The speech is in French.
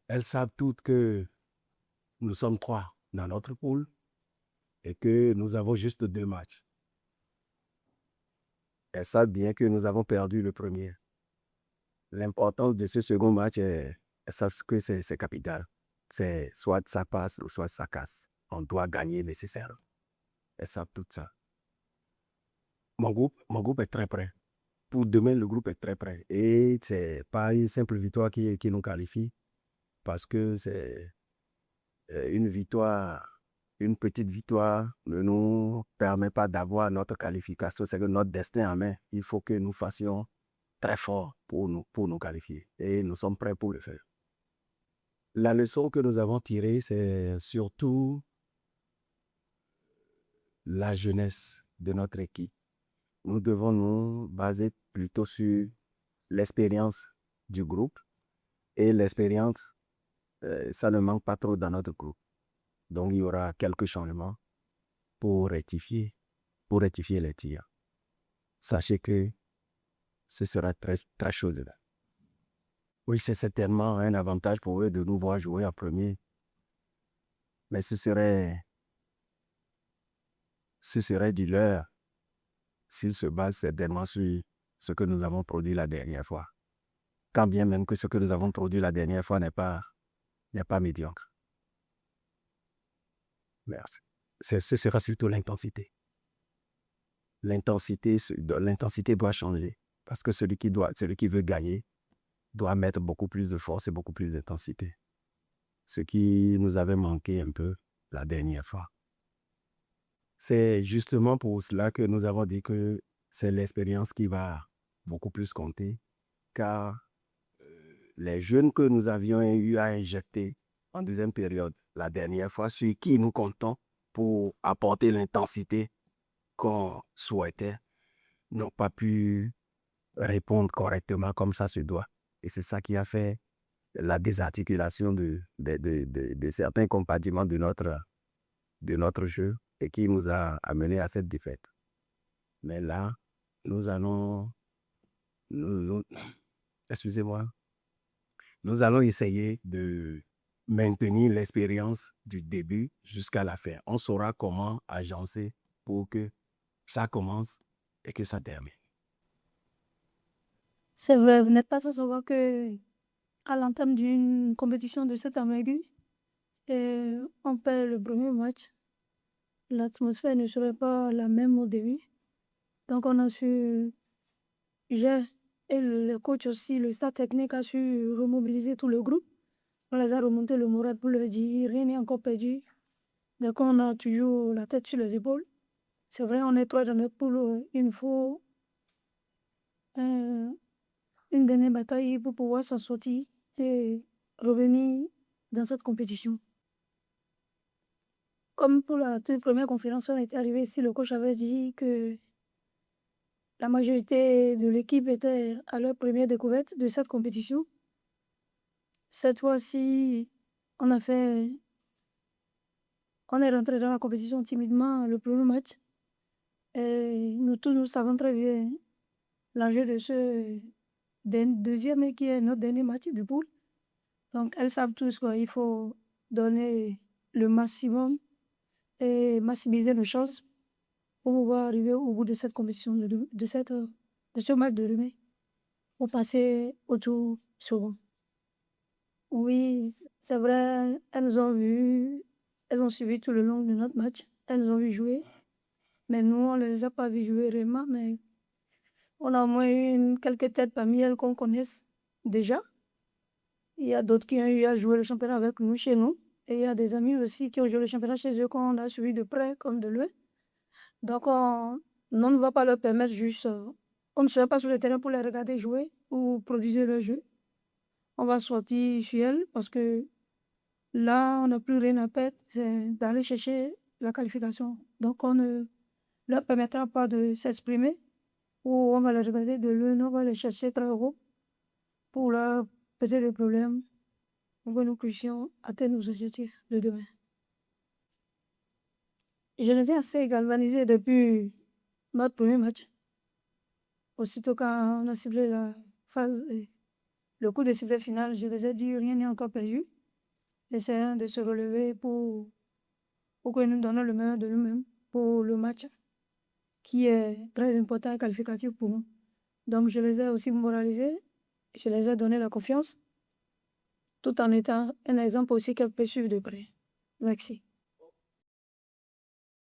Elles savent toutes que nous sommes 3 dans notre poule et que nous avons juste 2 matchs. Elles savent bien que nous avons perdu le premier. L'importance de ce second match, elles savent que c'est capital. C'est soit ça passe ou soit ça casse. On doit gagner nécessairement. Elles savent tout ça. Mon groupe est très prêt. Pour demain, le groupe est très prêt. Et ce n'est pas une simple victoire qui nous qualifie, parce que c'est une victoire, une petite victoire ne nous permet pas d'avoir notre qualification. C'est que notre destin en main. Il faut que nous fassions très fort pour nous qualifier. Et nous sommes prêts pour le faire. La leçon que nous avons tirée, c'est surtout la jeunesse de notre équipe. Nous devons nous baser plutôt sur l'expérience du groupe. Et l'expérience, ça ne manque pas trop dans notre groupe. Donc, il y aura quelques changements pour rectifier les tirs. Sachez que ce sera très, très chaud dedans. Oui, c'est certainement un avantage pour eux de nous voir jouer en premier. Mais ce serait du leurre s'ils se basent certainement sur ce que nous avons produit la dernière fois. Quand bien même que ce que nous avons produit la dernière fois n'est pas médiocre. Merci. Ce sera surtout l'intensité. L'intensité doit changer. Parce que celui qui veut gagner doit mettre beaucoup plus de force et beaucoup plus d'intensité. Ce qui nous avait manqué un peu la dernière fois. C'est justement pour cela que nous avons dit que c'est l'expérience qui va beaucoup plus compter, car les jeunes que nous avions eu à injecter en deuxième période la dernière fois, sur qui nous comptons pour apporter l'intensité qu'on souhaitait, n'ont pas pu répondre correctement comme ça se doit. Et c'est ça qui a fait la désarticulation de certains compartiments de notre jeu et qui nous a amené à cette défaite. Mais là, nous allons essayer de maintenir l'expérience du début jusqu'à la fin. On saura comment agencer pour que ça commence et que ça termine. C'est vrai, vous n'êtes pas sans savoir que à l'entame d'une compétition de cette envergure, on perd le premier match. L'atmosphère ne serait pas la même au début. Donc on a su, j'ai et le coach aussi, le staff technique a su remobiliser tout le groupe. On les a remonté le moral pour leur dire rien n'est encore perdu. Donc on a toujours la tête sur les épaules. C'est vrai, on est 3 dans notre poule, il nous faut une dernière bataille pour pouvoir s'en sortir et revenir dans cette compétition. Comme pour la toute première conférence, on était arrivé ici, le coach avait dit que la majorité de l'équipe était à leur première découverte de cette compétition. Cette fois-ci, on est rentré dans la compétition timidement le premier match. Et nous tous, nous savons très bien l'enjeu de ce deuxième et qui est notre dernier match du pool. Donc, elles savent tous qu'il faut donner le maximum et maximiser nos chances pour pouvoir arriver au bout de cette compétition, de ce match de demain, pour passer au tour second. Oui, c'est vrai, elles nous ont vus, elles ont suivi tout le long de notre match, elles nous ont vu jouer, mais nous, on ne les a pas vus jouer réellement, mais on a au moins eu quelques têtes parmi elles qu'on connaisse déjà. Il y a d'autres qui ont eu à jouer le championnat avec nous, chez nous, et il y a des amis aussi qui ont joué le championnat chez eux qu'on a suivi de près comme de loin. Donc, on ne va pas leur permettre juste... on ne sera pas sur le terrain pour les regarder jouer ou produire leur jeu. On va sortir sur elles parce que là, on n'a plus rien à perdre, c'est d'aller chercher la qualification. Donc, on ne leur permettra pas de s'exprimer ou on va les regarder de loin, on va les chercher très haut pour leur poser des problèmes pour que nous puissions atteindre nos objectifs de demain. Je l'étais assez galvanisé depuis notre premier match. Aussitôt quand on a ciblé le coup de sifflet final, je les ai dit rien n'est encore perdu. Essayons de se relever pour que nous donnons le meilleur de nous-mêmes pour le match qui est très important et qualificatif pour nous. Donc je les ai aussi moralisés, je les ai donné la confiance, tout en étant un exemple aussi qu'elles peuvent suivre de près. Merci.